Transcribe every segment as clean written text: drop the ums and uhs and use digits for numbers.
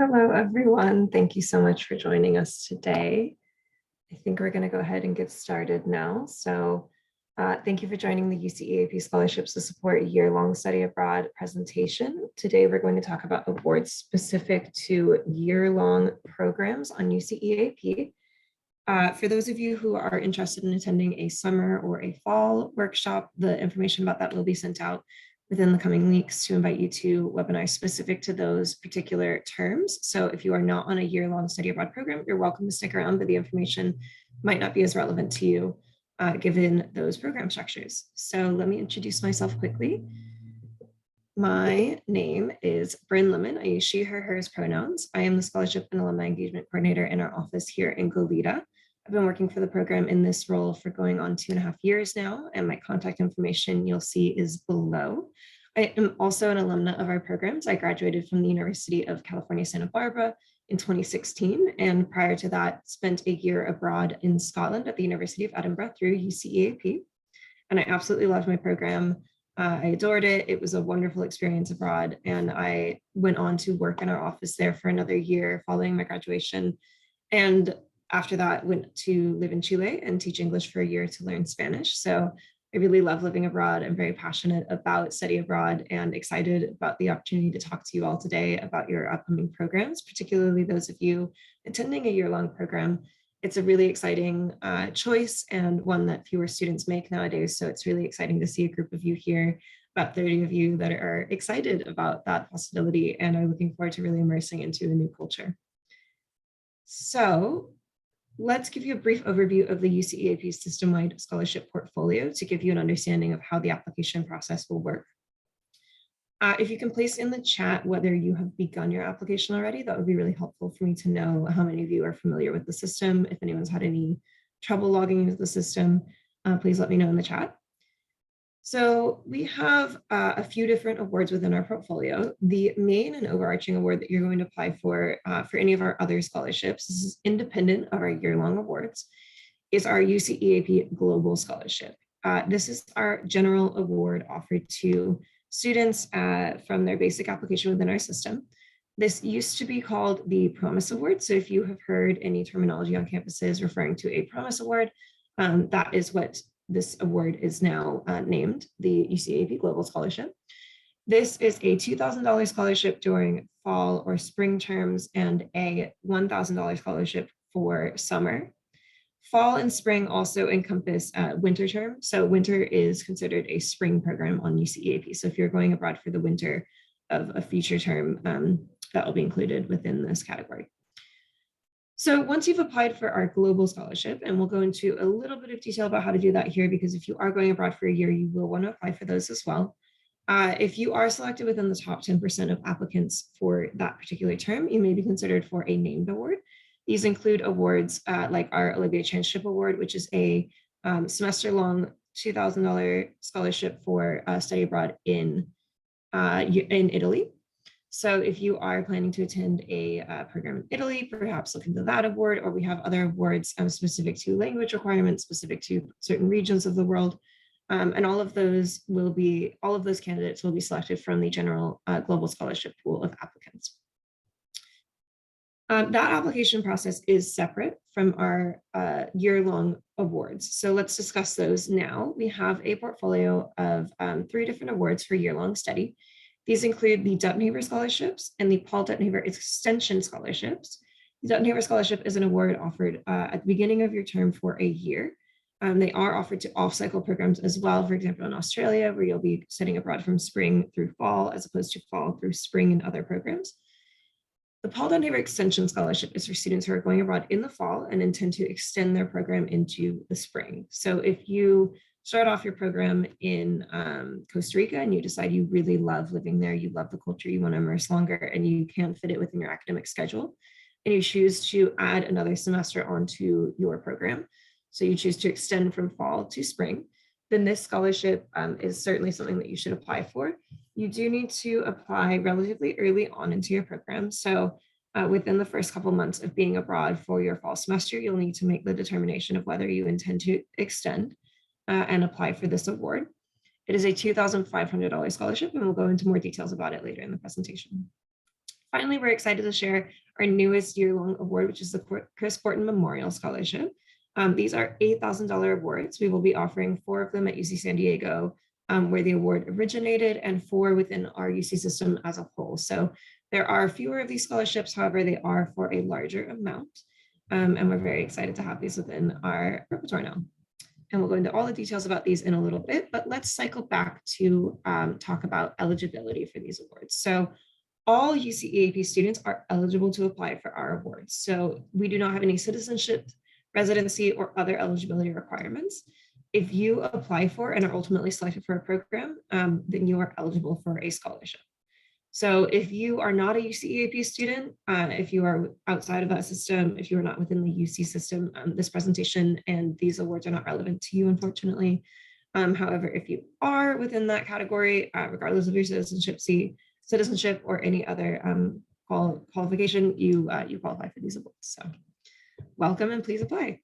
Hello, everyone. Thank you so much for joining us today. I think we're going to go ahead and get started now. Thank you for joining the UCEAP Scholarships to Support Year-Long Study Abroad presentation. Today, we're going to talk about awards specific to year-long programs on UCEAP. For those of you who are interested in attending a summer or a fall workshop, the information about that will be sent out within the coming weeks to invite you to webinars specific to those particular terms. So if you are not on a year-long study abroad program, you're welcome to stick around, but the information might not be as relevant to you given those program structures. So let me introduce myself quickly. My name is Bryn Lemon. I use she, her, hers pronouns. I am the Scholarship and Alumni Engagement Coordinator in our office here in Goleta. I've been working for the program in this role for going on 2.5 years now, and my contact information you'll see is below. I am also an alumna of our programs. I graduated from the University of California, Santa Barbara in 2016, and prior to that, spent a year abroad in Scotland at the University of Edinburgh through UCEAP. And I absolutely loved my program. I adored it. It was a wonderful experience abroad, and I went on to work in our office there for another year following my graduation. And after that, went to live in Chile and teach English for a year to learn Spanish. So I really love living abroad. I'm very passionate about study abroad and excited about the opportunity to talk to you all today about your upcoming programs, particularly those of you attending a year-long program. It's a really exciting choice and one that fewer students make nowadays. So it's really exciting to see a group of you here, about 30 of you that are excited about that possibility and are looking forward to really immersing into a new culture. So let's give you a brief overview of the UCEAP System-Wide Scholarship Portfolio to give you an understanding of how the application process will work. If you can place in the chat whether you have begun your application already, that would be really helpful for me to know how many of you are familiar with the system. If anyone's had any trouble logging into the system, please let me know in the chat. So we have a few different awards within our portfolio. The main and overarching award that you're going to apply for any of our other scholarships, this is independent of our year-long awards, is our UCEAP Global Scholarship. This is our general award offered to students from their basic application within our system. This used to be called the Promise Award. So if you have heard any terminology on campuses referring to a Promise Award, that is what this award is now named, the UCEAP Global Scholarship. This is a $2,000 scholarship during fall or spring terms and a $1,000 scholarship for summer. Fall and spring also encompass winter term. So winter is considered a spring program on UCEAP. So if you're going abroad for the winter of a future term, that will be included within this category. So once you've applied for our global scholarship, and we'll go into a little bit of detail about how to do that here, because if you are going abroad for a year, you will want to apply for those as well. If you are selected within the top 10% of applicants for that particular term, you may be considered for a named award. These include awards like our Olivier Chancellor Award, which is a semester-long $2,000 scholarship for study abroad in Italy. So if you are planning to attend a program in Italy, perhaps look into that award, or we have other awards specific to language requirements, specific to certain regions of the world. And all of those candidates will be selected from the general global scholarship pool of applicants. That application process is separate from our year-long awards. So let's discuss those now. We have a portfolio of 3 different awards for year-long study. These include the Dutton-Haver Scholarships and the Paul Dutton-Haver Extension Scholarships. The Dutton-Haver Scholarship is an award offered at the beginning of your term for a year. They are offered to off-cycle programs as well, for example, in Australia, where you'll be studying abroad from spring through fall, as opposed to fall through spring in other programs. The Paul Dutton-Haver Extension Scholarship is for students who are going abroad in the fall and intend to extend their program into the spring. So if you start off your program in Costa Rica and you decide you really love living there, you love the culture, you want to immerse longer, and you can't fit it within your academic schedule, and you choose to add another semester onto your program, so you choose to extend from fall to spring, then this scholarship is certainly something that you should apply for. You do need to apply relatively early on into your program. So within the first couple months of being abroad for your fall semester, you'll need to make the determination of whether you intend to extend and apply for this award. It is a $2,500 scholarship, and we'll go into more details about it later in the presentation. Finally, we're excited to share our newest year-long award, which is the Chris Borton Memorial Scholarship. These are $8,000 awards. We will be offering 4 of them at UC San Diego, where the award originated, and 4 within our UC system as a whole. So there are fewer of these scholarships, however, they are for a larger amount. And we're very excited to have these within our repertoire now. And we'll go into all the details about these in a little bit, but let's cycle back to talk about eligibility for these awards. So all UCEAP students are eligible to apply for our awards. So we do not have any citizenship, residency, or other eligibility requirements. If you apply for and are ultimately selected for a program, then you are eligible for a scholarship. So if you are not a UCEAP student, if you are outside of that system, if you are not within the UC system, this presentation and these awards are not relevant to you, unfortunately. However, if you are within that category, regardless of your citizenship or any other qualification, you qualify for these awards. So welcome and please apply.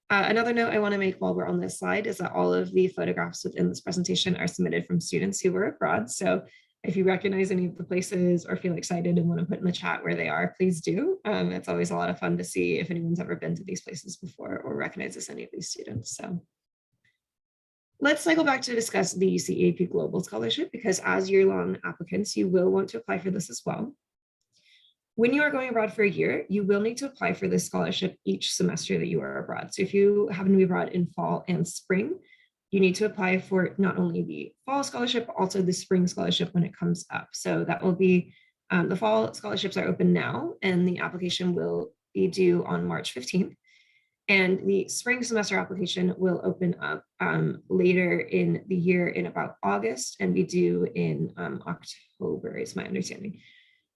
Another note I want to make while we're on this slide is that all of the photographs within this presentation are submitted from students who were abroad. So if you recognize any of the places or feel excited and want to put in the chat where they are, please do. It's always a lot of fun to see if anyone's ever been to these places before or recognizes any of these students. So let's cycle back to discuss the UCEAP Global Scholarship, because as year-long applicants, you will want to apply for this as well. When you are going abroad for a year, you will need to apply for this scholarship each semester that you are abroad. So if you happen to be abroad in fall and spring, you need to apply for not only the fall scholarship, but also the spring scholarship when it comes up. So that will be, the fall scholarships are open now, and the application will be due on March 15th. And the spring semester application will open up later in the year in about August and be due in October, is my understanding.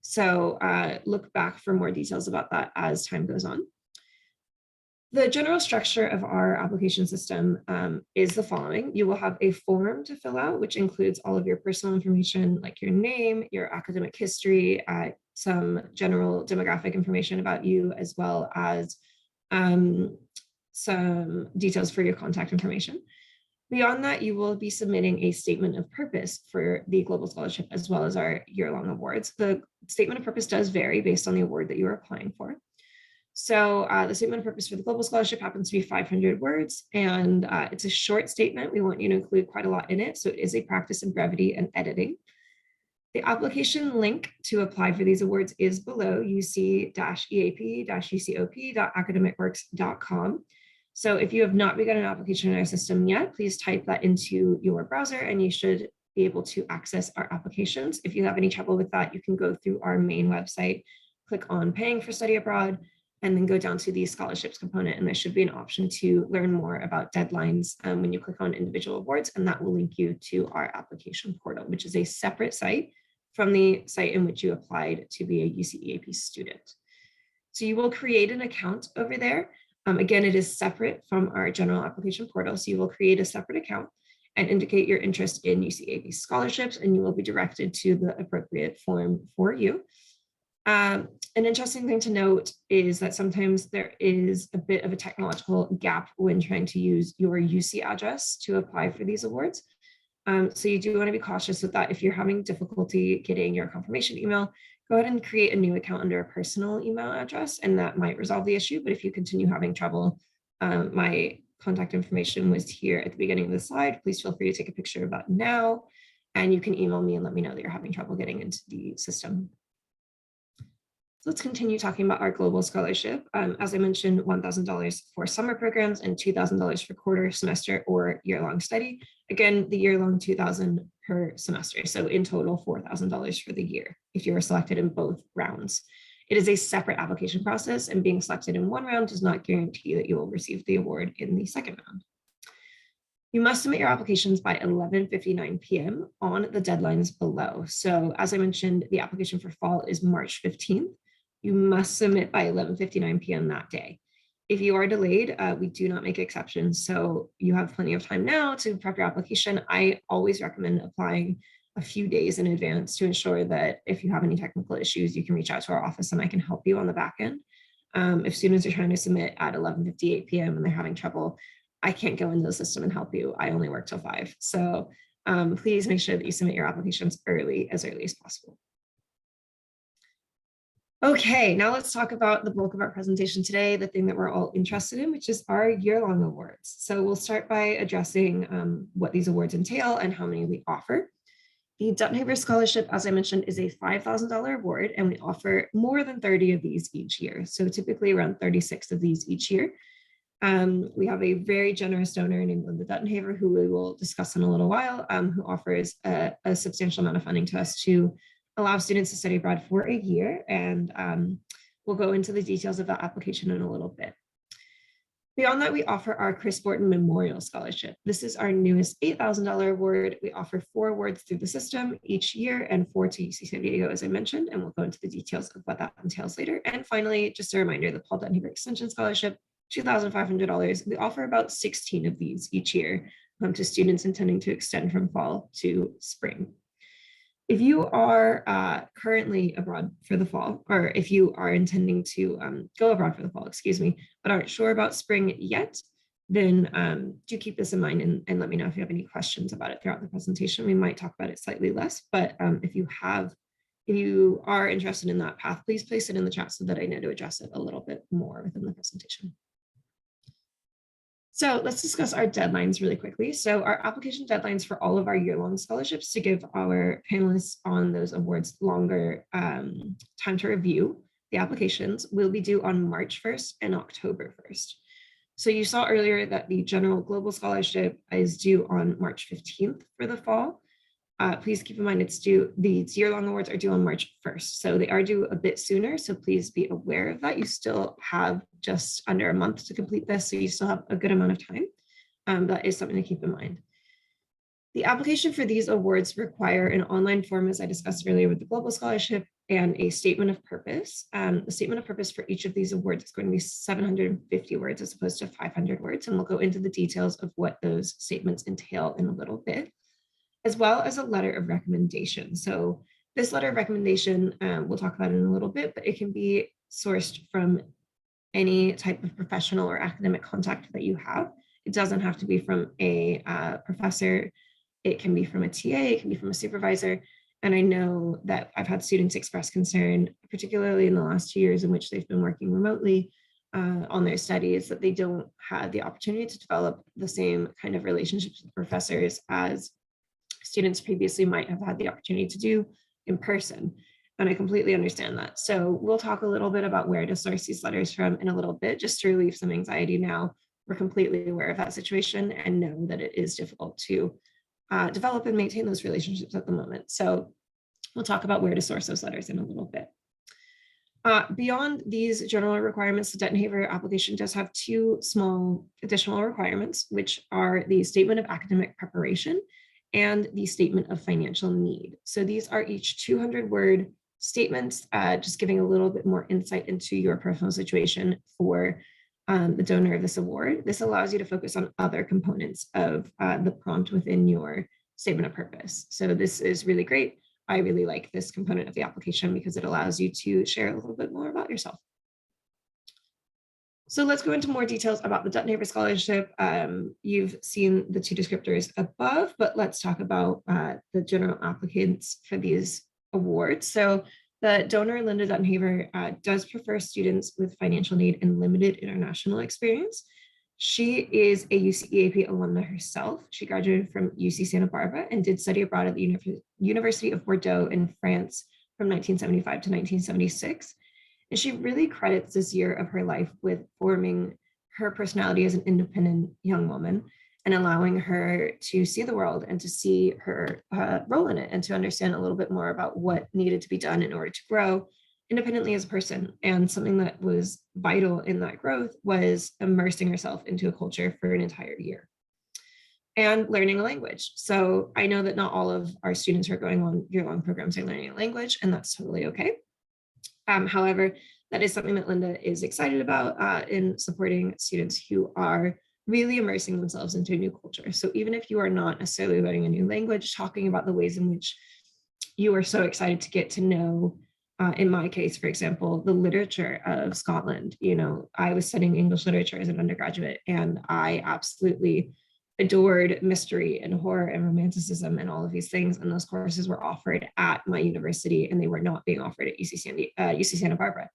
So look back for more details about that as time goes on. The general structure of our application system is the following. You will have a form to fill out, which includes all of your personal information, like your name, your academic history, some general demographic information about you, as well as some details for your contact information. Beyond that, you will be submitting a statement of purpose for the Global Scholarship, as well as our year-long awards. The statement of purpose does vary based on the award that you are applying for. So the statement of purpose for the Global Scholarship happens to be 500 words, and it's a short statement. We want you to include quite a lot in it, so it is a practice in brevity and editing. The application link to apply for these awards is below uc-eap-ucop.academicworks.com. So if you have not begun an application in our system yet, please type that into your browser and you should be able to access our applications. If you have any trouble with that, you can go through our main website, click on Paying for Study Abroad, and then go down to the scholarships component, and there should be an option to learn more about deadlines when you click on individual awards, and that will link you to our application portal, which is a separate site from the site in which you applied to be a UCEAP student. So you will create an account over there. Again, it is separate from our general application portal, so you will create a separate account and indicate your interest in UCEAP scholarships, and you will be directed to the appropriate form for you. An interesting thing to note is that sometimes there is a bit of a technological gap when trying to use your UC address to apply for these awards. So you do want to be cautious with that. If you're having difficulty getting your confirmation email, go ahead and create a new account under a personal email address, and that might resolve the issue. But if you continue having trouble, my contact information was here at the beginning of the slide. Please feel free to take a picture of that now, and you can email me and let me know that you're having trouble getting into the system. So let's continue talking about our global scholarship. As I mentioned, $1,000 for summer programs and $2,000 for quarter, semester, or year-long study. Again, the year-long $2,000 per semester. So in total, $4,000 for the year if you are selected in both rounds. It is a separate application process, and being selected in one round does not guarantee that you will receive the award in the second round. You must submit your applications by 11:59 p.m. on the deadlines below. So as I mentioned, the application for fall is March 15th. You must submit by 11:59 p.m. that day. If you are delayed, we do not make exceptions. So you have plenty of time now to prep your application. I always recommend applying a few days in advance to ensure that if you have any technical issues, you can reach out to our office and I can help you on the back end. If students are trying to submit at 11:58 p.m. and they're having trouble, I can't go into the system and help you. I only work till 5. So please make sure that you submit your applications as early as possible. Okay, now let's talk about the bulk of our presentation today, the thing that we're all interested in, which is our year-long awards. So we'll start by addressing what these awards entail and how many we offer. The Dutton-Haver Scholarship, as I mentioned, is a $5,000 award, and we offer more than 30 of these each year. So typically around 36 of these each year. We have a very generous donor named Linda Dutton-Haver, who we will discuss in a little while, who offers a substantial amount of funding to us to allow students to study abroad for a year. And we'll go into the details of that application in a little bit. Beyond that, we offer our Chris Borton Memorial Scholarship. This is our newest $8,000 award. We offer 4 awards through the system each year and 4 to UC San Diego, as I mentioned, and we'll go into the details of what that entails later. And finally, just a reminder, the Paul Dutton-Haver Extension Scholarship, $2,500. We offer about 16 of these each year to students intending to extend from fall to spring. If you are currently abroad for the fall, or if you are intending to go abroad for the fall, excuse me, but aren't sure about spring yet, then do keep this in mind and let me know if you have any questions about it throughout the presentation. We might talk about it slightly less, but if you are interested in that path, please place it in the chat so that I know to address it a little bit more within the presentation. So let's discuss our deadlines really quickly. So our application deadlines for all of our year-long scholarships, to give our panelists on those awards longer time to review the applications, will be due on March 1st and October 1st. So you saw earlier that the General Global Scholarship is due on March 15th for the fall. Please keep in mind these year-long awards are due on March 1st. So they are due a bit sooner. So please be aware of that. You still have just under a month to complete this. So you still have a good amount of time. That is something to keep in mind. The application for these awards require an online form, as I discussed earlier with the Global Scholarship, and a statement of purpose. The statement of purpose for each of these awards is going to be 750 words as opposed to 500 words. And we'll go into the details of what those statements entail in a little bit, as well as a letter of recommendation. So this letter of recommendation, we'll talk about it in a little bit, but it can be sourced from any type of professional or academic contact that you have. It doesn't have to be from a professor. It can be from a TA, it can be from a supervisor. And I know that I've had students express concern, particularly in the last 2 years in which they've been working remotely on their studies, that they don't have the opportunity to develop the same kind of relationships with professors as students previously might have had the opportunity to do in person. And I completely understand that. So we'll talk a little bit about where to source these letters from in a little bit, just to relieve some anxiety now. We're completely aware of that situation and know that it is difficult to develop and maintain those relationships at the moment. So we'll talk about where to source those letters in a little bit. Beyond these general requirements, the Dutton-Haver application does have 2 small additional requirements, which are the statement of academic preparation and the statement of financial need. So these are each 200-word statements, just giving a little bit more insight into your personal situation for the donor of this award. This allows you to focus on other components of the prompt within your statement of purpose. So this is really great. I really like this component of the application because it allows you to share a little bit more about yourself. So let's go into more details about the Dutton-Haver Scholarship. You've seen the 2 descriptors above, but let's talk about the general applicants for these awards. So the donor, Linda Dutton-Haver, does prefer students with financial need and limited international experience. She is a UCEAP alumna herself. She graduated from UC Santa Barbara and did study abroad at the University of Bordeaux in France from 1975 to 1976. And she really credits this year of her life with forming her personality as an independent young woman and allowing her to see the world and to see her role in it and to understand a little bit more about what needed to be done in order to grow independently as a person. And something that was vital in that growth was immersing herself into a culture for an entire year and learning a language. So I know that not all of our students who are going on year-long programs are learning a language, and that's totally okay. However, that is something that Linda is excited about in supporting students who are really immersing themselves into a new culture. So even if you are not necessarily learning a new language, talking about the ways in which you are so excited to get to know, in my case, for example, the literature of Scotland. You know, I was studying English literature as an undergraduate, and I absolutely adored mystery and horror and romanticism and all of these things. And those courses were offered at my university, and they were not being offered at UC Santa Barbara.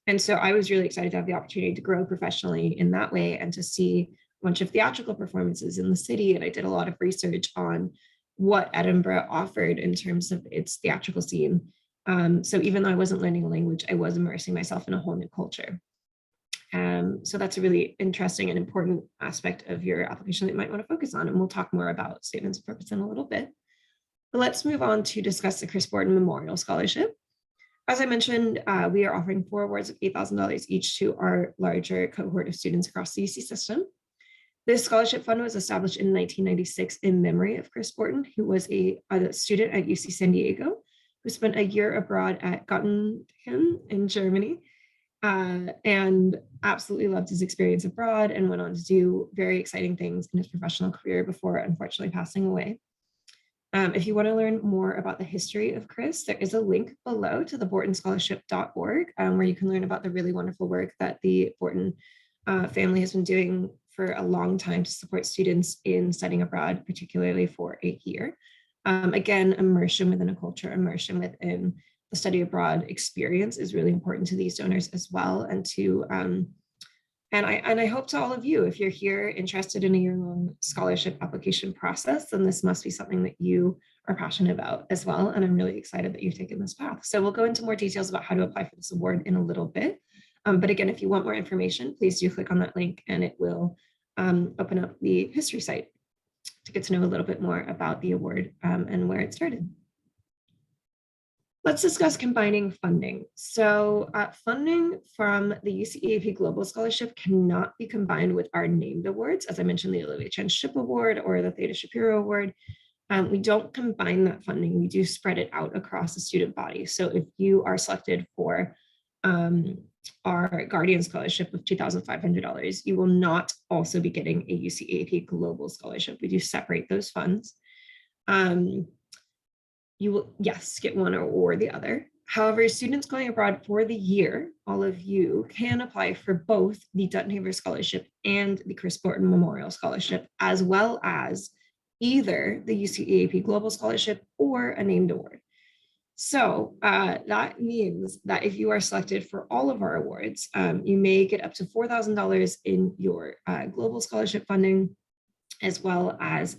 And so I was really excited to have the opportunity to grow professionally in that way and to see a bunch of theatrical performances in the city. And I did a lot of research on what Edinburgh offered in terms of its theatrical scene. So even though I wasn't learning a language, I was immersing myself in a whole new culture. So that's a really interesting and important aspect of your application that you might want to focus on. And we'll talk more about statements of purpose in a little bit. But let's move on to discuss the Chris Borton Memorial Scholarship. As I mentioned, we are offering 4 awards of $8,000 each to our larger cohort of students across the UC system. This scholarship fund was established in 1996 in memory of Chris Borton, who was a student at UC San Diego, who spent a year abroad at Göttingen in Germany, and absolutely loved his experience abroad and went on to do very exciting things in his professional career before unfortunately passing away. If you want to learn more about the history of Chris, there is a link below to the bortonscholarship.org, where you can learn about the really wonderful work that the Borton family has been doing for a long time to support students in studying abroad, particularly for a year. Again, immersion within a culture, immersion within the study abroad experience is really important to these donors as well. And to and I hope to all of you, if you're here interested in a year-long scholarship application process, then this must be something that you are passionate about as well. And I'm really excited that you've taken this path. So we'll go into more details about how to apply for this award in a little bit. But again, if you want more information, please do click on that link and it will open up the history site to get to know a little bit more about the award and where it started. Let's discuss combining funding. So funding from the UCEAP Global Scholarship cannot be combined with our named awards. As I mentioned, the Olivia Chen Ship Award or the Theta Shapiro Award. We don't combine that funding. We do spread it out across the student body. So if you are selected for our Guardian Scholarship of $2,500, you will not also be getting a UCEAP Global Scholarship. We do separate those funds. You will, yes, get one or the other. However, students going abroad for the year, all of you can apply for both the Dutton-Haver Scholarship and the Chris Borton Memorial Scholarship, as well as either the UCEAP Global Scholarship or a named award. So that means that if you are selected for all of our awards, you may get up to $4,000 in your global scholarship funding, as well as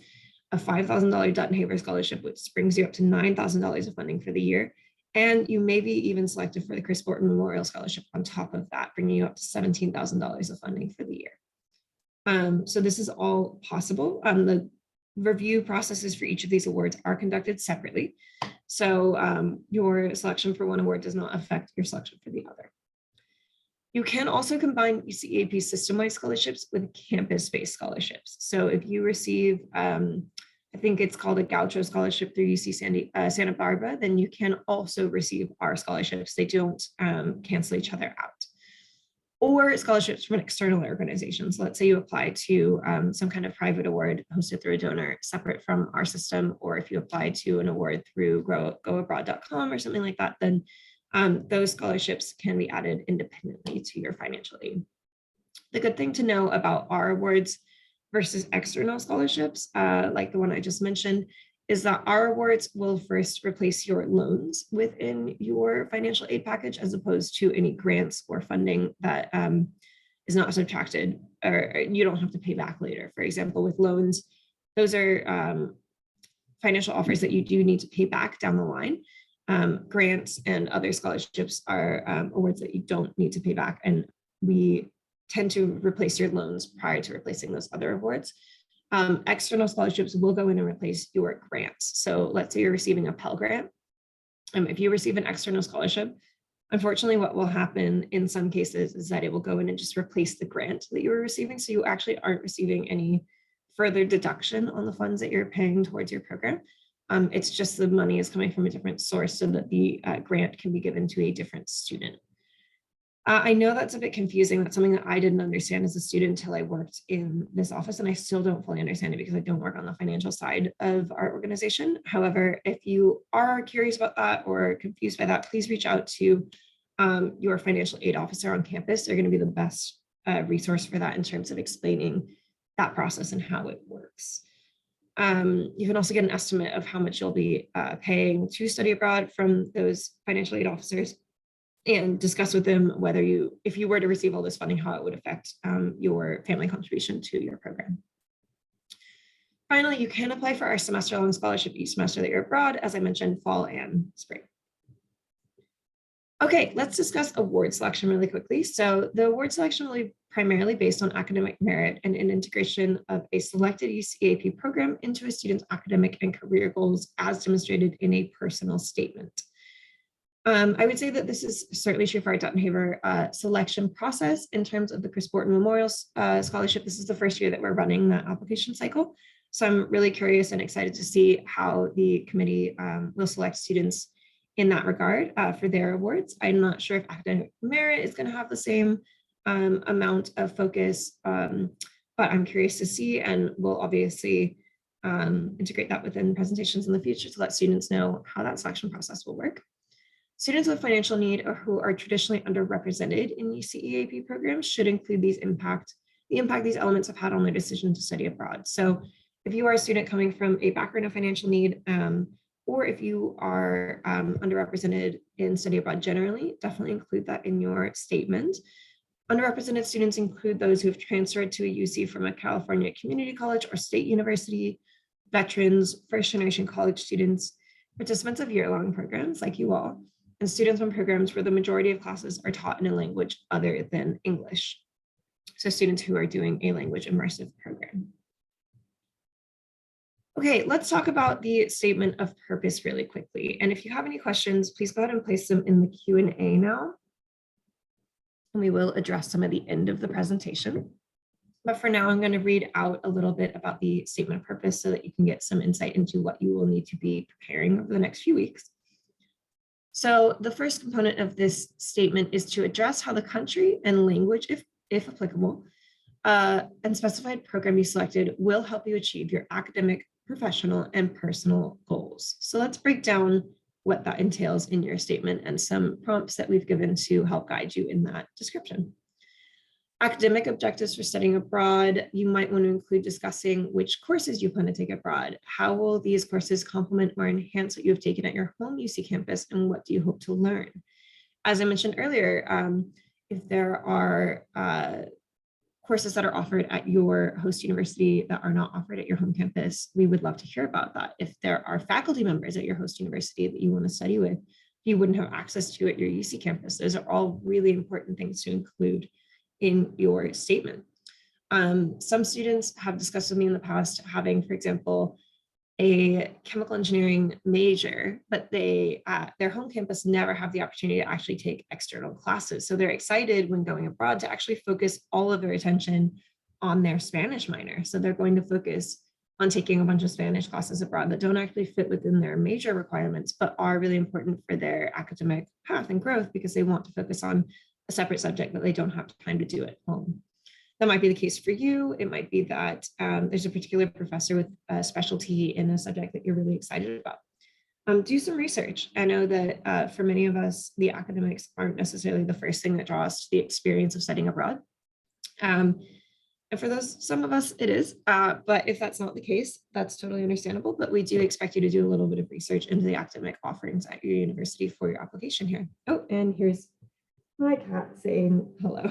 a $5,000 Dutton-Haver Scholarship, which brings you up to $9,000 of funding for the year. And you may be even selected for the Chris Borton Memorial Scholarship on top of that, bringing you up to $17,000 of funding for the year. So this is all possible. The review processes for each of these awards are conducted separately. So your selection for one award does not affect your selection for the other. You can also combine UCEAP system-wide scholarships with campus-based scholarships. So if you receive, I think it's called a Gaucho Scholarship through UC Santa Barbara, then you can also receive our scholarships. They don't cancel each other out. Or scholarships from an external organization. So let's say you apply to some kind of private award hosted through a donor separate from our system, or if you apply to an award through goabroad.com or something like that, then those scholarships can be added independently to your financial aid. The good thing to know about our awards versus external scholarships, like the one I just mentioned, is that our awards will first replace your loans within your financial aid package, as opposed to any grants or funding that is not subtracted, or you don't have to pay back later. For example, with loans, those are financial offers that you do need to pay back down the line. Grants and other scholarships are awards that you don't need to pay back, and we tend to replace your loans prior to replacing those other awards. External scholarships will go in and replace your grants. So let's say you're receiving a Pell Grant. If you receive an external scholarship, unfortunately, what will happen in some cases is that it will go in and just replace the grant that you were receiving. So you actually aren't receiving any further deduction on the funds that you're paying towards your program. It's just the money is coming from a different source so that the grant can be given to a different student. I know that's a bit confusing. That's something that I didn't understand as a student until I worked in this office, and I still don't fully understand it because I don't work on the financial side of our organization. However, if you are curious about that or confused by that, please reach out to your financial aid officer on campus. They're going to be the best resource for that in terms of explaining that process and how it works. You can also get an estimate of how much you'll be paying to study abroad from those financial aid officers, and discuss with them whether if you were to receive all this funding, how it would affect your family contribution to your program. Finally, you can apply for our semester-long scholarship each semester that you're abroad, as I mentioned, fall and spring. Okay, let's discuss award selection really quickly. So the award selection will be primarily based on academic merit and an integration of a selected UCEAP program into a student's academic and career goals as demonstrated in a personal statement. I would say that this is certainly true for our Dutton Haver selection process in terms of the Chris Borton Memorial Scholarship. This is the first year that we're running that application cycle. So I'm really curious and excited to see how the committee will select students in that regard for their awards. I'm not sure if academic merit is going to have the same amount of focus, but I'm curious to see, and we'll obviously integrate that within presentations in the future to let students know how that selection process will work. Students with financial need or who are traditionally underrepresented in UCEAP programs should include the impact these elements have had on their decision to study abroad. So if you are a student coming from a background of financial need, or if you are underrepresented in study abroad generally, definitely include that in your statement. Underrepresented students include those who have transferred to a UC from a California community college or state university, veterans, first-generation college students, participants of year-long programs like you all, and students from programs where the majority of classes are taught in a language other than English. So students who are doing a language immersive program. Okay, let's talk about the statement of purpose really quickly. And if you have any questions, please go ahead and place them in the Q&A now. And we will address them at the end of the presentation. But for now, I'm going to read out a little bit about the statement of purpose so that you can get some insight into what you will need to be preparing over the next few weeks. So the first component of this statement is to address how the country and language, if applicable, and specified program you selected will help you achieve your academic, professional, and personal goals. So let's break down what that entails in your statement and some prompts that we've given to help guide you in that description. Academic objectives for studying abroad, you might want to include discussing which courses you plan to take abroad. How will these courses complement or enhance what you have taken at your home UC campus, and what do you hope to learn? As I mentioned earlier, if there are courses that are offered at your host university that are not offered at your home campus, we would love to hear about that. If there are faculty members at your host university that you want to study with, you wouldn't have access to at your UC campus. Those are all really important things to include in your statement. Some students have discussed with me in the past having, for example, a chemical engineering major, but their home campus never have the opportunity to actually take external classes. So they're excited when going abroad to actually focus all of their attention on their Spanish minor. So they're going to focus on taking a bunch of Spanish classes abroad that don't actually fit within their major requirements, but are really important for their academic path and growth because they want to focus on a separate subject that they don't have time to do at home. That might be the case for you. It might be that there's a particular professor with a specialty in a subject that you're really excited about. Do some research. I know that for many of us, the academics aren't necessarily the first thing that draws us to the experience of studying abroad. And for some of us, it is. But if that's not the case, that's totally understandable. But we do expect you to do a little bit of research into the academic offerings at your university for your application here. Oh, and here's my cat saying hello.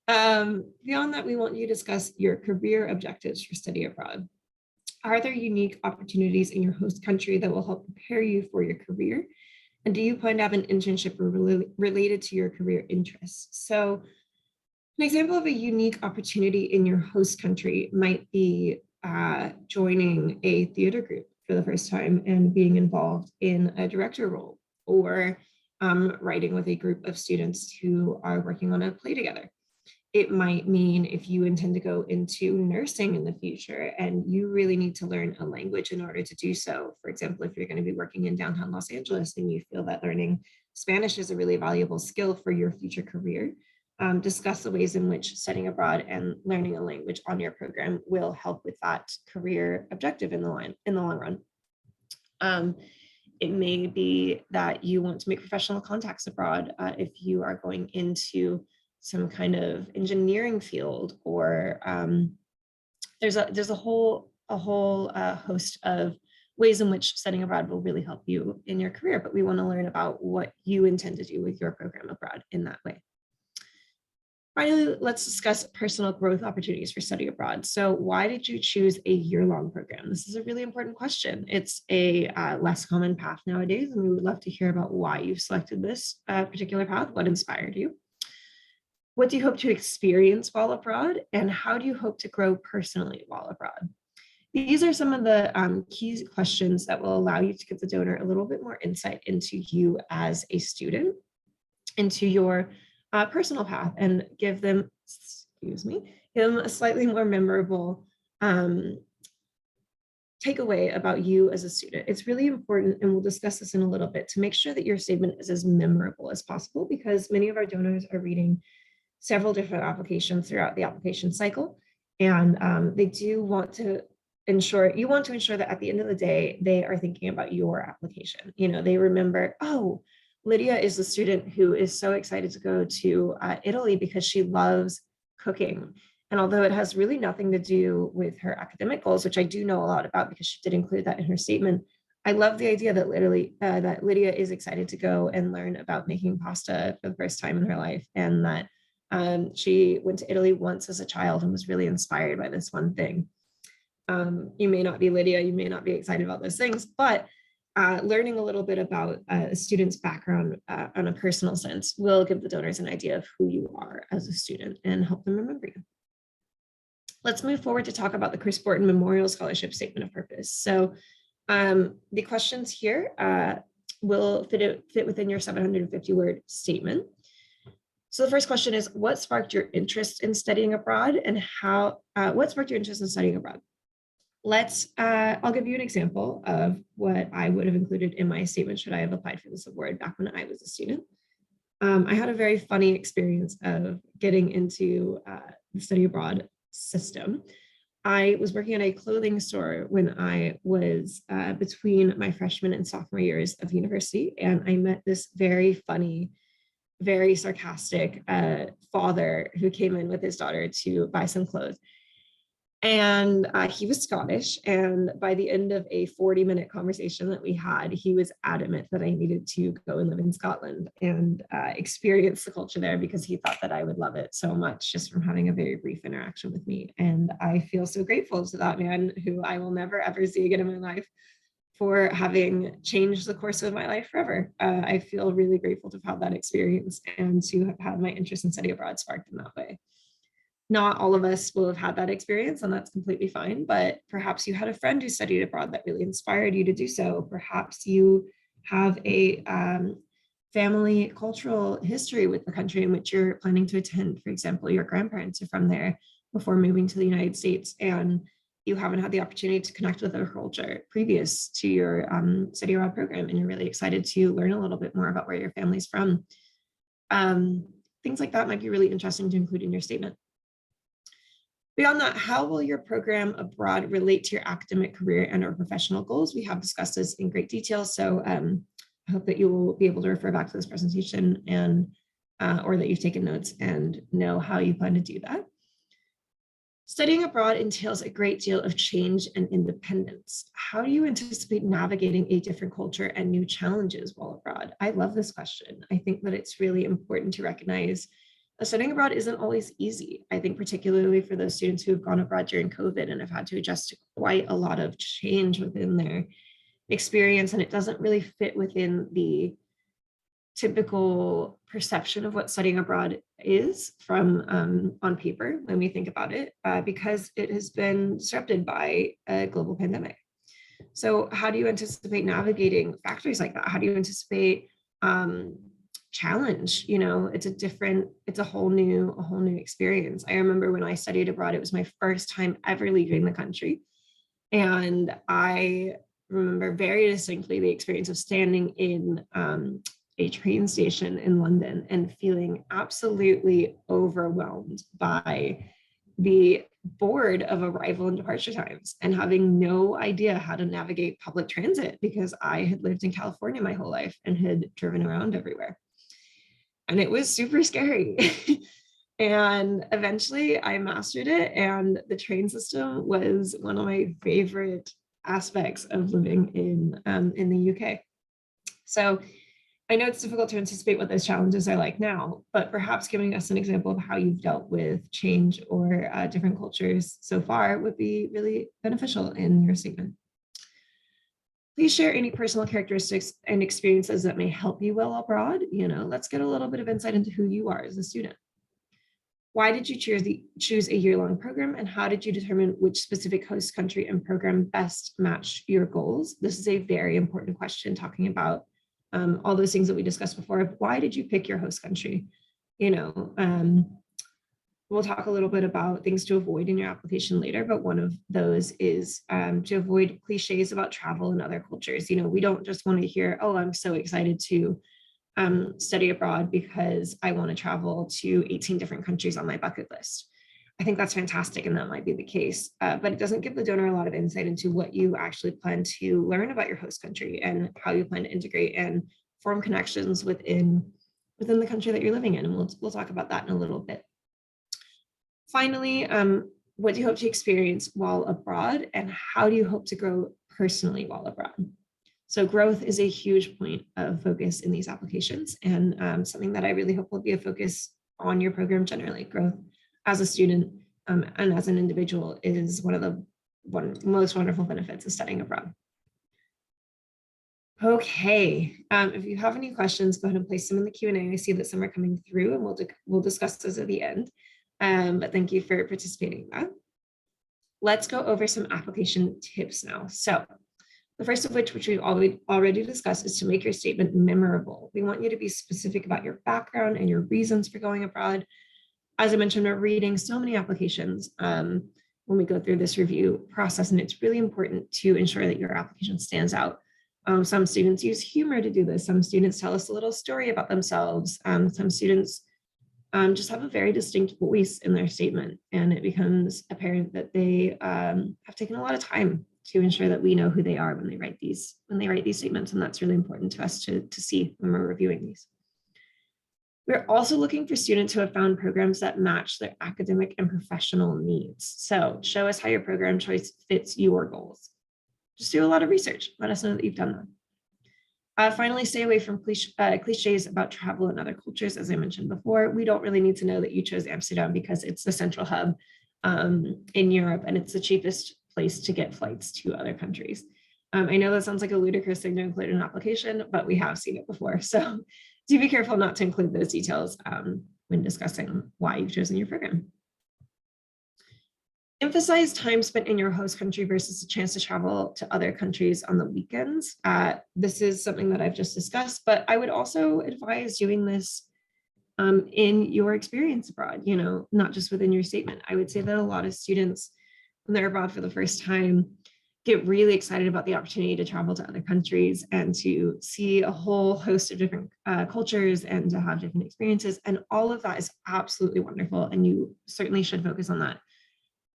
Beyond that, we want you to discuss your career objectives for study abroad. Are there unique opportunities in your host country that will help prepare you for your career? And do you plan to have an internship related to your career interests? So an example of a unique opportunity in your host country might be joining a theater group for the first time and being involved in a director role, or writing with a group of students who are working on a play together. It might mean if you intend to go into nursing in the future and you really need to learn a language in order to do so. For example, if you're going to be working in downtown Los Angeles and you feel that learning Spanish is a really valuable skill for your future career, discuss the ways in which studying abroad and learning a language on your program will help with that career objective in the long run. It may be that you want to make professional contacts abroad if you are going into some kind of engineering field or there's a whole host of ways in which studying abroad will really help you in your career, but we want to learn about what you intend to do with your program abroad in that way. Finally, let's discuss personal growth opportunities for study abroad. So why did you choose a year-long program? This is a really important question. It's a less common path nowadays, and we would love to hear about why you've selected this particular path, what inspired you. What do you hope to experience while abroad, and how do you hope to grow personally while abroad? These are some of the key questions that will allow you to give the donor a little bit more insight into you as a student, into your personal path, and give them, give them a slightly more memorable takeaway about you as a student. It's really important, and we'll discuss this in a little bit, to make sure that your statement is as memorable as possible, because many of our donors are reading several different applications throughout the application cycle. And they do want to ensure, you want to ensure that at the end of the day, they are thinking about your application. You know, they remember, oh, Lydia is the student who is so excited to go to Italy because she loves cooking. And although it has really nothing to do with her academic goals, which I do know a lot about because she did include that in her statement, I love the idea that that Lydia is excited to go and learn about making pasta for the first time in her life, and that she went to Italy once as a child and was really inspired by this one thing. You may not be Lydia, you may not be excited about those things, but learning a little bit about a student's background on a personal sense will give the donors an idea of who you are as a student and help them remember you. Let's move forward to talk about the Chris Borton Memorial Scholarship Statement of Purpose. So the questions here will fit within your 750-word statement. So the first question is, what sparked your interest in studying abroad, and what sparked your interest in studying abroad? I'll give you an example of what I would have included in my statement should I have applied for this award back when I was a student. I had a very funny experience of getting into the study abroad system. I was working at a clothing store when I was between my freshman and sophomore years of university, and I met this very funny, very sarcastic father who came in with his daughter to buy some clothes. And he was Scottish. And by the end of a 40-minute conversation that we had, he was adamant that I needed to go and live in Scotland and experience the culture there, because he thought that I would love it so much just from having a very brief interaction with me. And I feel so grateful to that man, who I will never, ever see again in my life, for having changed the course of my life forever. I feel really grateful to have had that experience and to have had my interest in study abroad sparked in that way. Not all of us will have had that experience, and that's completely fine, but perhaps you had a friend who studied abroad that really inspired you to do so. Perhaps you have a family cultural history with the country in which you're planning to attend. For example, your grandparents are from there before moving to the United States, and you haven't had the opportunity to connect with their culture previous to your study abroad program, and you're really excited to learn a little bit more about where your family's from. Things like that might be really interesting to include in your statement. Beyond that, how will your program abroad relate to your academic career and or professional goals? We have discussed this in great detail, so I hope that you will be able to refer back to this presentation and or that you've taken notes and know how you plan to do that. Studying abroad entails a great deal of change and independence. How do you anticipate navigating a different culture and new challenges while abroad? I love this question. I think that it's really important to recognize that studying abroad isn't always easy. I think particularly for those students who have gone abroad during COVID and have had to adjust to quite a lot of change within their experience, and it doesn't really fit within the typical perception of what studying abroad is from on paper when we think about it, because it has been disrupted by a global pandemic. So how do you anticipate navigating factors like that? How do you anticipate challenge? You know, it's a whole new experience. I remember when I studied abroad, it was my first time ever leaving the country. And I remember very distinctly the experience of standing in a train station in London and feeling absolutely overwhelmed by the board of arrival and departure times and having no idea how to navigate public transit, because I had lived in California my whole life and had driven around everywhere. And it was super scary. And eventually I mastered it, and the train system was one of my favorite aspects of living in the UK. So I know it's difficult to anticipate what those challenges are like now, but perhaps giving us an example of how you've dealt with change or different cultures so far would be really beneficial in your statement. Please share any personal characteristics and experiences that may help you well abroad. Let's get a little bit of insight into who you are as a student. Why did you choose a year-long program, and how did you determine which specific host country and program best matched your goals? This is a very important question, talking about all those things that we discussed before. Why did you pick your host country? We'll talk a little bit about things to avoid in your application later, but one of those is to avoid cliches about travel and other cultures. We don't just want to hear, oh, I'm so excited to study abroad because I want to travel to 18 different countries on my bucket list. I think that's fantastic, and that might be the case, but it doesn't give the donor a lot of insight into what you actually plan to learn about your host country and how you plan to integrate and form connections within the country that you're living in. And we'll talk about that in a little bit. Finally, what do you hope to experience while abroad, and how do you hope to grow personally while abroad? So growth is a huge point of focus in these applications, and something that I really hope will be a focus on your program generally. Growth as a student and as an individual is one of the most wonderful benefits of studying abroad. Okay, if you have any questions, go ahead and place them in the Q&A. I see that some are coming through, and we'll discuss those at the end. But thank you for participating in that. Let's go over some application tips now. So the first of which we've already discussed, is to make your statement memorable. We want you to be specific about your background and your reasons for going abroad. As I mentioned, we're reading so many applications when we go through this review process, and it's really important to ensure that your application stands out. Some students use humor to do this. Some students tell us a little story about themselves. Some students just have a very distinct voice in their statement, and it becomes apparent that they have taken a lot of time to ensure that we know who they are when they write these statements, and that's really important to us to see when we're reviewing these. We're also looking for students who have found programs that match their academic and professional needs. So show us how your program choice fits your goals. Just do a lot of research. Let us know that you've done that. Finally, stay away from cliches about travel and other cultures. As I mentioned before, we don't really need to know that you chose Amsterdam because it's the central hub in Europe, and it's the cheapest place to get flights to other countries. I know that sounds like a ludicrous thing to include in an application, but we have seen it before. So do be careful not to include those details when discussing why you've chosen your program. Emphasize time spent in your host country versus a chance to travel to other countries on the weekends. This is something that I've just discussed, but I would also advise doing this in your experience abroad, not just within your statement. I would say that a lot of students, when they're abroad for the first time, get really excited about the opportunity to travel to other countries and to see a whole host of different cultures and to have different experiences. And all of that is absolutely wonderful, and you certainly should focus on that.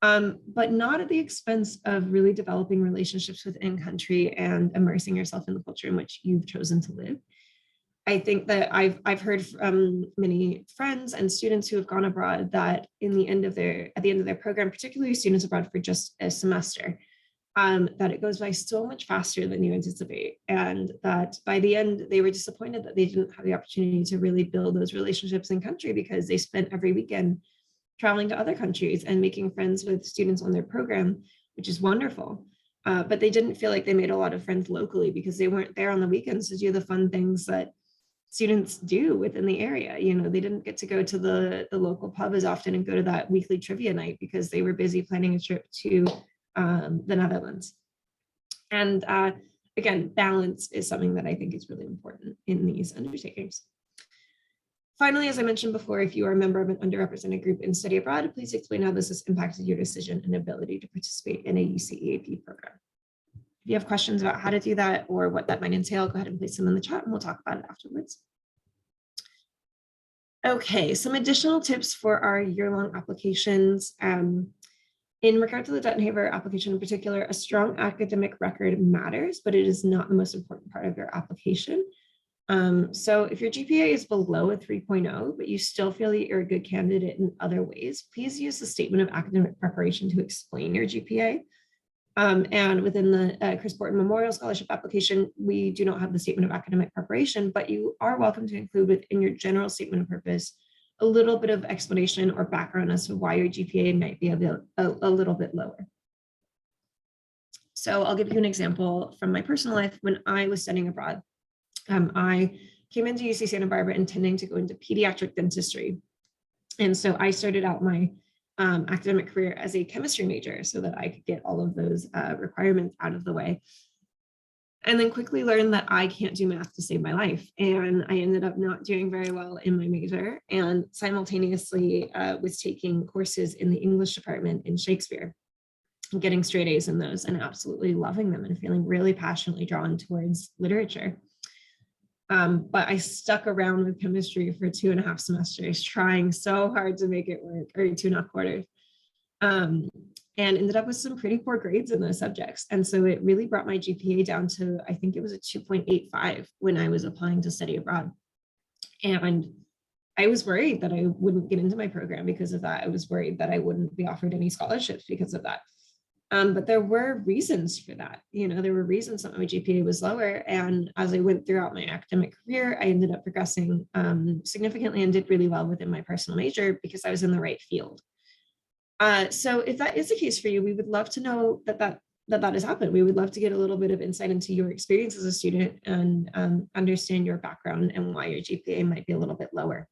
But not at the expense of really developing relationships within country and immersing yourself in the culture in which you've chosen to live. I think that I've heard from many friends and students who have gone abroad that at the end of their program, particularly students abroad for just a semester, that it goes by so much faster than you anticipate, and that by the end they were disappointed that they didn't have the opportunity to really build those relationships in country because they spent every weekend traveling to other countries and making friends with students on their program, which is wonderful. But they didn't feel like they made a lot of friends locally because they weren't there on the weekends to do the fun things that students do within the area. They didn't get to go to the local pub as often and go to that weekly trivia night because they were busy planning a trip to the Netherlands. And again, balance is something that I think is really important in these undertakings. Finally, as I mentioned before, if you are a member of an underrepresented group in study abroad, please explain how this has impacted your decision and ability to participate in a UCEAP program. If you have questions about how to do that or what that might entail, go ahead and place them in the chat and we'll talk about it afterwards. Okay, some additional tips for our year-long applications. In regard to the Dutton-Haver application in particular, a strong academic record matters, but it is not the most important part of your application. So if your GPA is below a 3.0, but you still feel that you're a good candidate in other ways, please use the statement of academic preparation to explain your GPA. And within the Chris Borton Memorial Scholarship application, we do not have the statement of academic preparation, but you are welcome to include within your general statement of purpose a little bit of explanation or background as to why your GPA might be a little bit lower. So I'll give you an example from my personal life. When I was studying abroad, I came into UC Santa Barbara intending to go into pediatric dentistry. And so I started out my academic career as a chemistry major so that I could get all of those requirements out of the way. And then quickly learned that I can't do math to save my life. And I ended up not doing very well in my major, and simultaneously was taking courses in the English department in Shakespeare, getting straight A's in those and absolutely loving them and feeling really passionately drawn towards literature. But I stuck around with chemistry for 2.5 semesters, trying so hard to make it work, or 2.5 quarters. And ended up with some pretty poor grades in those subjects. And so it really brought my GPA down to, I think it was a 2.85 when I was applying to study abroad. And I was worried that I wouldn't get into my program because of that. I was worried that I wouldn't be offered any scholarships because of that. But there were reasons for that. There were reasons that my GPA was lower. And as I went throughout my academic career, I ended up progressing significantly and did really well within my personal major because I was in the right field. So if that is the case for you, we would love to know that has happened. We would love to get a little bit of insight into your experience as a student and understand your background and why your GPA might be a little bit lower.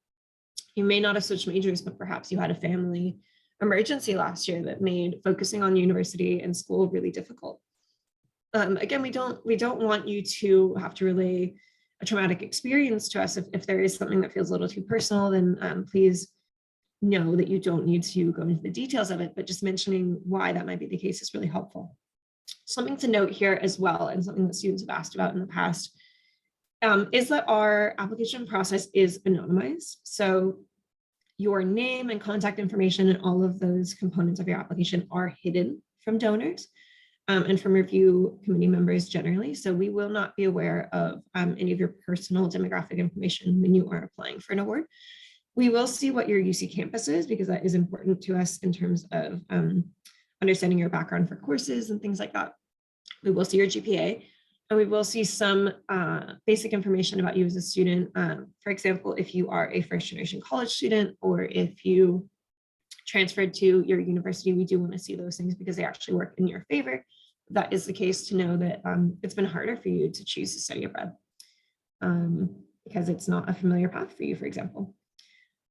You may not have switched majors, but perhaps you had a family emergency last year that made focusing on university and school really difficult. Again, we don't want you to have to relay a traumatic experience to us. If there is something that feels a little too personal, then please know that you don't need to go into the details of it, but just mentioning why that might be the case is really helpful. Something to note here as well, and something that students have asked about in the past, is that our application process is anonymized. So your name and contact information and all of those components of your application are hidden from donors and from review committee members generally. So we will not be aware of any of your personal demographic information when you are applying for an award. We will see what your UC campus is, because that is important to us in terms of understanding your background for courses and things like that. We will see your GPA, and we will see some basic information about you as a student. For example, if you are a first-generation college student, or if you transferred to your university, we do want to see those things because they actually work in your favor. If that is the case, to know that it's been harder for you to choose to study abroad because it's not a familiar path for you, for example.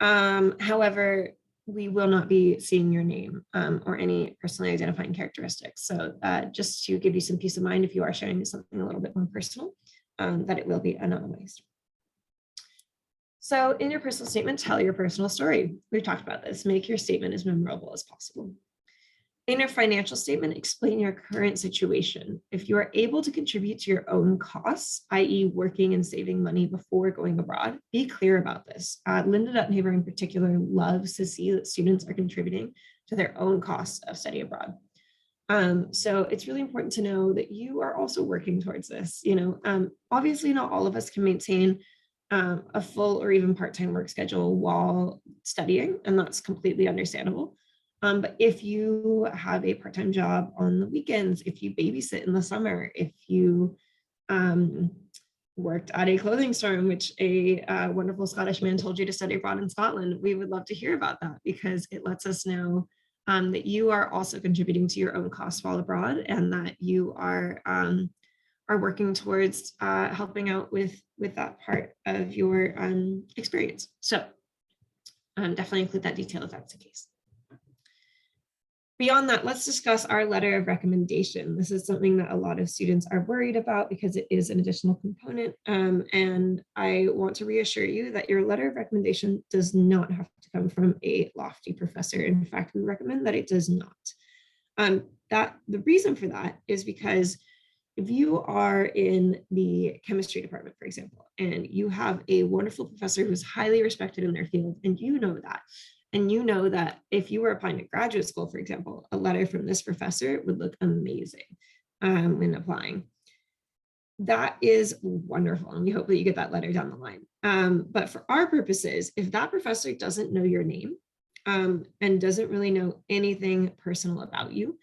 However, we will not be seeing your name or any personally identifying characteristics. So just to give you some peace of mind, if you are sharing something a little bit more personal, that it will be anonymized. So in your personal statement, tell your personal story. We've talked about this. Make your statement as memorable as possible. In your financial statement, explain your current situation. If you are able to contribute to your own costs, i.e. working and saving money before going abroad, be clear about this. Linda Duttenhaver in particular loves to see that students are contributing to their own costs of study abroad. So it's really important to know that you are also working towards this. Obviously not all of us can maintain a full or even part-time work schedule while studying, and that's completely understandable. But if you have a part-time job on the weekends, if you babysit in the summer, if you worked at a clothing store in which a wonderful Scottish man told you to study abroad in Scotland, we would love to hear about that, because it lets us know that you are also contributing to your own costs while abroad, and that you are working towards helping out with that part of your experience. So definitely include that detail if that's the case. Beyond that, let's discuss our letter of recommendation. This is something that a lot of students are worried about because it is an additional component. And I want to reassure you that your letter of recommendation does not have to come from a lofty professor. In fact, we recommend that it does not. The reason for that is because if you are in the chemistry department, for example, and you have a wonderful professor who's highly respected in their field, and you know that, and you know that if you were applying to graduate school, for example, a letter from this professor would look amazing when applying. that is wonderful. And we hope that you get that letter down the line. But for our purposes, if that professor doesn't know your name and doesn't really know anything personal about you,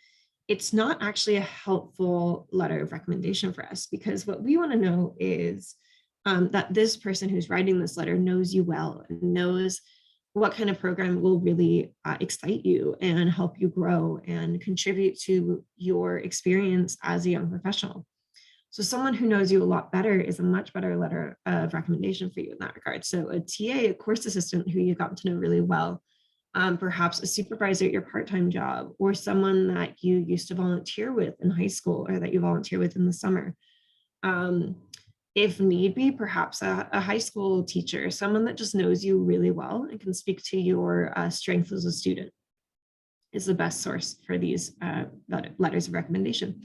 it's not actually a helpful letter of recommendation for us, because what we want to know is that this person who's writing this letter knows you well and knows what kind of program will really excite you and help you grow and contribute to your experience as a young professional. So someone who knows you a lot better is a much better letter of recommendation for you in that regard. So a TA, a course assistant who you've gotten to know really well, perhaps a supervisor at your part-time job, or someone that you used to volunteer with in high school or that you volunteer with in the summer. If need be, perhaps a high school teacher, someone that just knows you really well and can speak to your strengths as a student is the best source for these letters of recommendation.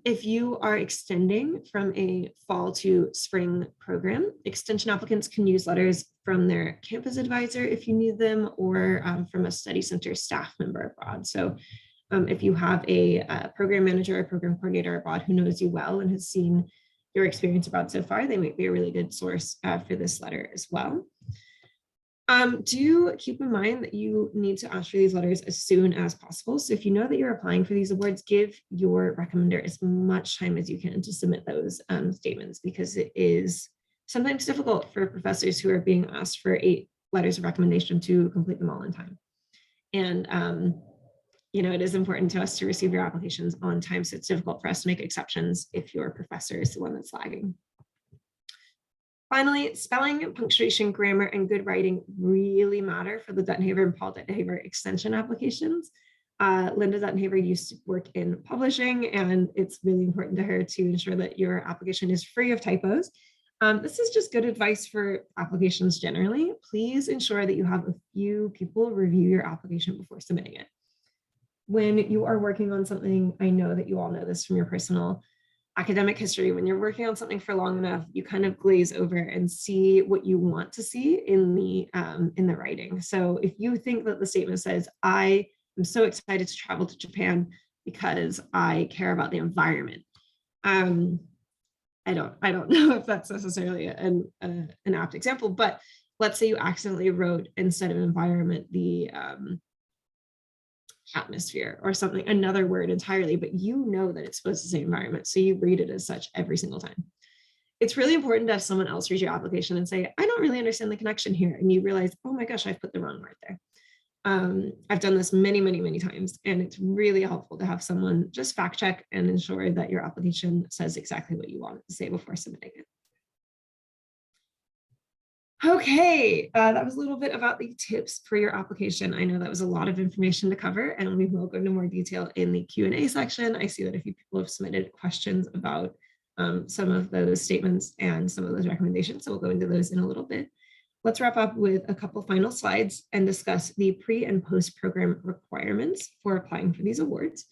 If you are extending from a fall to spring program, extension applicants can use letters from their campus advisor if you need them, or from a study center staff member abroad. So if you have a program manager or program coordinator abroad who knows you well and has seen your experience abroad so far, they might be a really good source for this letter as well. Do keep in mind that you need to ask for these letters as soon as possible. So if you know that you're applying for these awards, give your recommender as much time as you can to submit those statements, because it is sometimes difficult for professors who are being asked for 8 letters of recommendation to complete them all in time. And it is important to us to receive your applications on time, so it's difficult for us to make exceptions if your professor is the one that's lagging. Finally, spelling, punctuation, grammar, and good writing really matter for the Dutton-Haver and Paul Dutton-Haver extension applications. Linda Dutton-Haver used to work in publishing, and it's really important to her to ensure that your application is free of typos. This is just good advice for applications generally. Please ensure that you have a few people review your application before submitting it. When you are working on something, I know that you all know this from your personal academic history, when you're working on something for long enough, you kind of glaze over and see what you want to see in the writing. So if you think that the statement says, I am so excited to travel to Japan because I care about the environment, I don't know if that's necessarily an apt example, but let's say you accidentally wrote, instead of environment, the atmosphere or something, another word entirely, but you know that it's supposed to say environment, so you read it as such every single time. It's really important to have someone else read your application and say, I don't really understand the connection here, and you realize, oh my gosh, I've put the wrong word there. I've done this many, many, many times, and it's really helpful to have someone just fact check and ensure that your application says exactly what you want it to say before submitting it. Okay, that was a little bit about the tips for your application. I know that was a lot of information to cover, and we will go into more detail in the Q&A section. I see that a few people have submitted questions about some of those statements and some of those recommendations, so we'll go into those in a little bit. Let's wrap up with a couple final slides and discuss the pre and post program requirements for applying for these awards.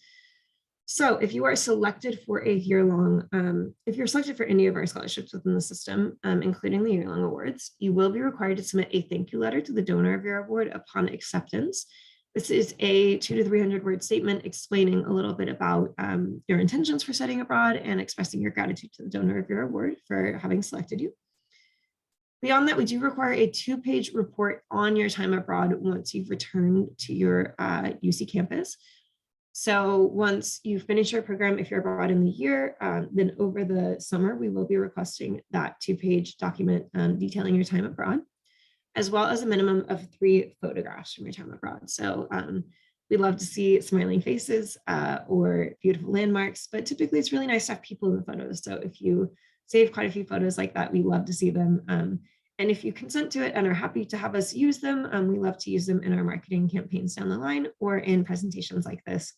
So if you are selected for a year-long, if you're selected for any of our scholarships within the system, including the year-long awards, you will be required to submit a thank you letter to the donor of your award upon acceptance. This is a 200 to 300 word statement explaining a little bit about your intentions for studying abroad and expressing your gratitude to the donor of your award for having selected you. Beyond that, we do require a 2-page report on your time abroad once you've returned to your UC campus. So once you finish your program, if you're abroad in the year, then over the summer, we will be requesting that 2-page document detailing your time abroad, as well as a minimum of 3 photographs from your time abroad. So we love to see smiling faces or beautiful landmarks, but typically it's really nice to have people in the photos. So if you save quite a few photos like that, we love to see them. And if you consent to it and are happy to have us use them, we love to use them in our marketing campaigns down the line or in presentations like this,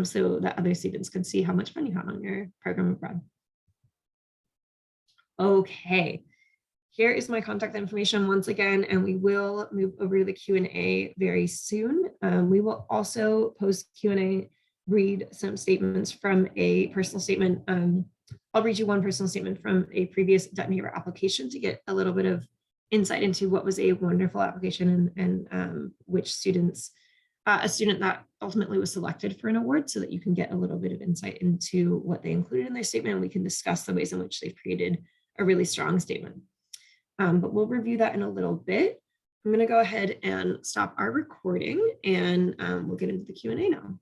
so that other students can see how much fun you had on your program abroad. Okay, here is my contact information once again, and we will move over to the Q&A very soon. We will also post Q&A, read some statements from a personal statement. I'll read you one personal statement from a previous Dutton-Haver application to get a little bit of insight into what was a wonderful application and which students a student that ultimately was selected for an award, so that you can get a little bit of insight into what they included in their statement, and we can discuss the ways in which they've created a really strong statement. But we'll review that in a little bit. I'm going to go ahead and stop our recording, and we'll get into the Q&A now.